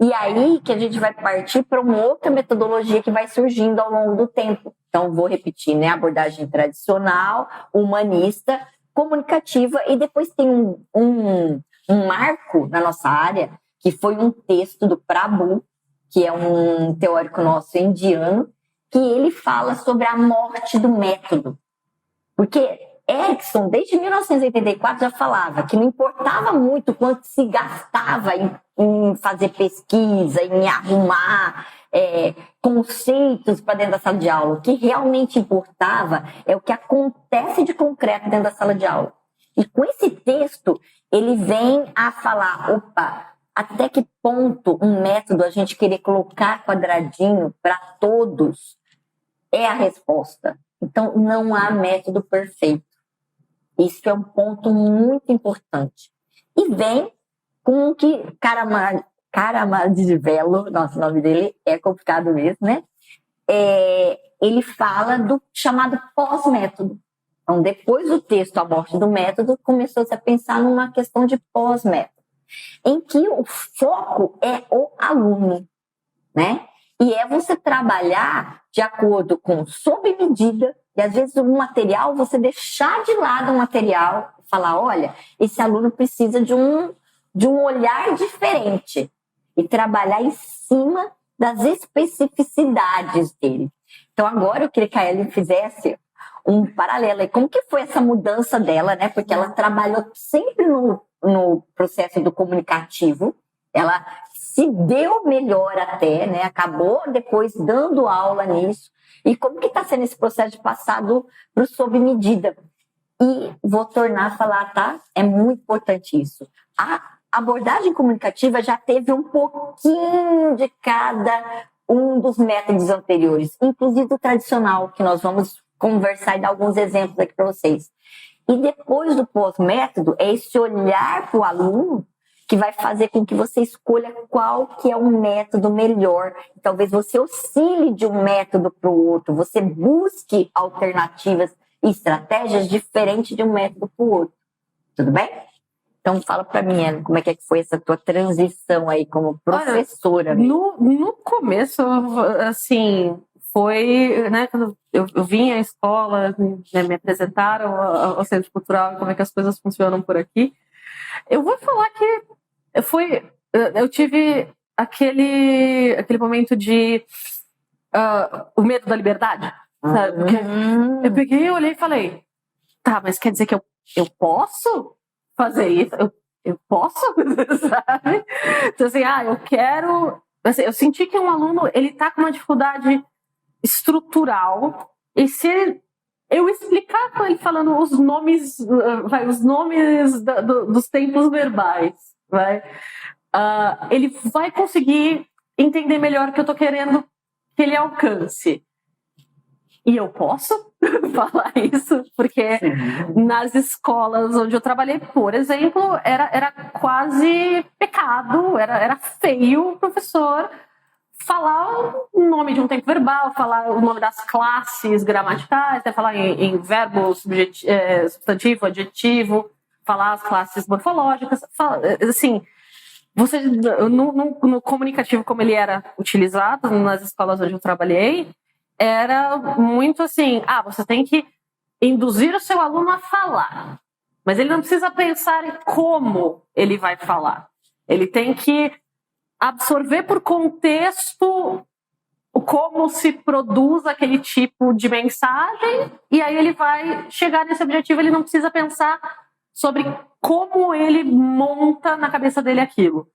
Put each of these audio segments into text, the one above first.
E aí que a gente vai partir para uma outra metodologia que vai surgindo ao longo do tempo. Então, vou repetir, né? Abordagem tradicional, humanista, comunicativa, e depois tem um marco na nossa área, que foi um texto do Prabhu, que é um teórico nosso indiano, que ele fala sobre a morte do método. Porque Erickson, desde 1984, já falava que não importava muito quanto se gastava em fazer pesquisa, em arrumar conceitos para dentro da sala de aula. O que realmente importava é o que acontece de concreto dentro da sala de aula. E com esse texto, ele vem a falar, opa, até que ponto um método a gente querer colocar quadradinho para todos é a resposta. Então, não há método perfeito. Isso é um ponto muito importante. E vem com o que Caramadivelo, nosso nome dele é complicado mesmo, né? Ele fala do chamado pós-método. Então, depois do texto A Morte do Método, começou-se a pensar numa questão de pós-método, em que o foco é o aluno, né? E é você trabalhar de acordo com sob medida, e às vezes o material, você deixar de lado o material, falar, olha, esse aluno precisa de um olhar diferente, e trabalhar em cima das especificidades dele. Então agora eu queria que a Ellen fizesse um paralelo aí, como que foi essa mudança dela, né? Porque ela trabalhou sempre no processo do comunicativo, ela se deu melhor até, né? Acabou depois dando aula nisso. E como que está sendo esse processo de passado para o sob medida? E vou tornar a falar, tá? É muito importante isso. A abordagem comunicativa já teve um pouquinho de cada um dos métodos anteriores, inclusive do tradicional, que nós vamos conversar e dar alguns exemplos aqui para vocês. E depois do pós-método, é esse olhar para o aluno que vai fazer com que você escolha qual que é o método melhor. Talvez você oscile de um método para o outro, você busque alternativas e estratégias diferentes de um método para o outro. Tudo bem? Então fala para mim, Ellen, como é que foi essa tua transição aí como professora? Olha, no começo, assim, foi, né, quando eu vim à escola, né, me apresentaram ao Centro Cultural, como é que as coisas funcionam por aqui. Eu vou falar que eu tive aquele momento de o medo da liberdade, sabe? Porque eu peguei, eu olhei e falei, tá, mas quer dizer que eu posso fazer isso? Eu posso, sabe? Então assim, eu quero... Assim, eu senti que um aluno, ele tá com uma dificuldade estrutural, e se eu explicar com ele falando os nomes dos tempos verbais, ele vai conseguir entender melhor o que eu tô querendo que ele alcance. E eu posso falar isso, porque nas escolas onde eu trabalhei, por exemplo, era quase pecado, era feio o professor falar o nome de um tempo verbal, falar o nome das classes gramaticais, falar em verbo, substantivo, adjetivo, falar as classes morfológicas, assim, você no comunicativo como ele era utilizado nas escolas onde eu trabalhei, era muito assim, você tem que induzir o seu aluno a falar, mas ele não precisa pensar em como ele vai falar, ele tem que absorver por contexto como se produz aquele tipo de mensagem, e aí ele vai chegar nesse objetivo, ele não precisa pensar sobre como ele monta na cabeça dele aquilo.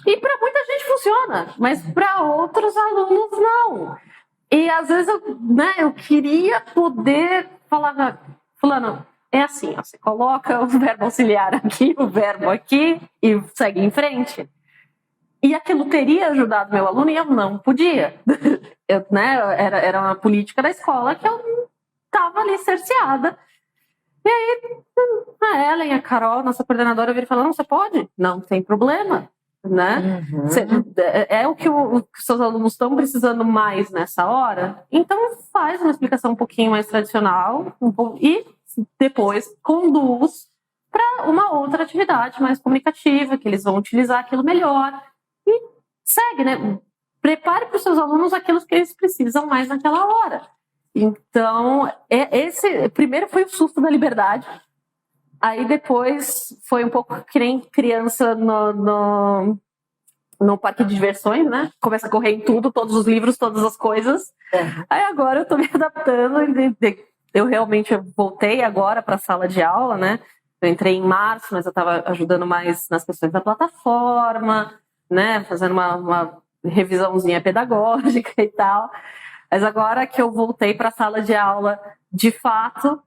E para muita gente funciona, mas para outros alunos não. E às vezes eu queria poder falar, fulano, é assim, você coloca o verbo auxiliar aqui, o verbo aqui, e segue em frente. E aquilo teria ajudado meu aluno e eu não podia. Era uma política da escola que eu estava ali cerceada. E aí a Ellen, a Carol, nossa coordenadora, veio falando, não, você pode? Não tem problema. Né? É o que os seus alunos estão precisando mais nessa hora, então faz uma explicação um pouquinho mais tradicional e depois conduz para uma outra atividade mais comunicativa, que eles vão utilizar aquilo melhor, e segue, né? Prepare para os seus alunos aquilo que eles precisam mais naquela hora. Então, esse primeiro foi o susto da liberdade. Aí depois foi um pouco que nem criança no parque de diversões, né? Começa a correr em tudo, todos os livros, todas as coisas. Aí agora eu tô me adaptando. Eu realmente voltei agora para a sala de aula, né? Eu entrei em março, mas eu estava ajudando mais nas questões da plataforma, né? Fazendo uma revisãozinha pedagógica e tal. Mas agora que eu voltei para a sala de aula, de fato,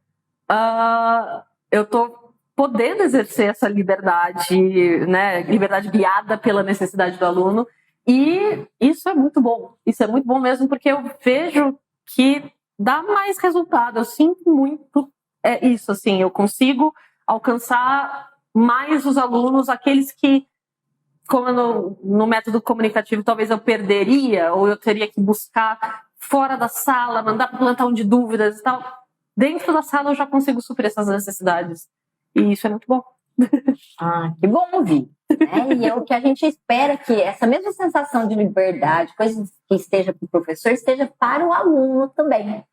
eu tô podendo exercer essa liberdade, né? Liberdade guiada pela necessidade do aluno. E isso é muito bom. Isso é muito bom mesmo, porque eu vejo que dá mais resultado. Eu sinto muito isso, assim. Eu consigo alcançar mais os alunos, aqueles que, como no método comunicativo, talvez eu perderia, ou eu teria que buscar fora da sala, mandar para o plantão de dúvidas e tal. Dentro da sala eu já consigo suprir essas necessidades. E isso é muito bom. Que bom ouvir. Né? E é o que a gente espera, que essa mesma sensação de liberdade, coisa que esteja para o professor, esteja para o aluno também.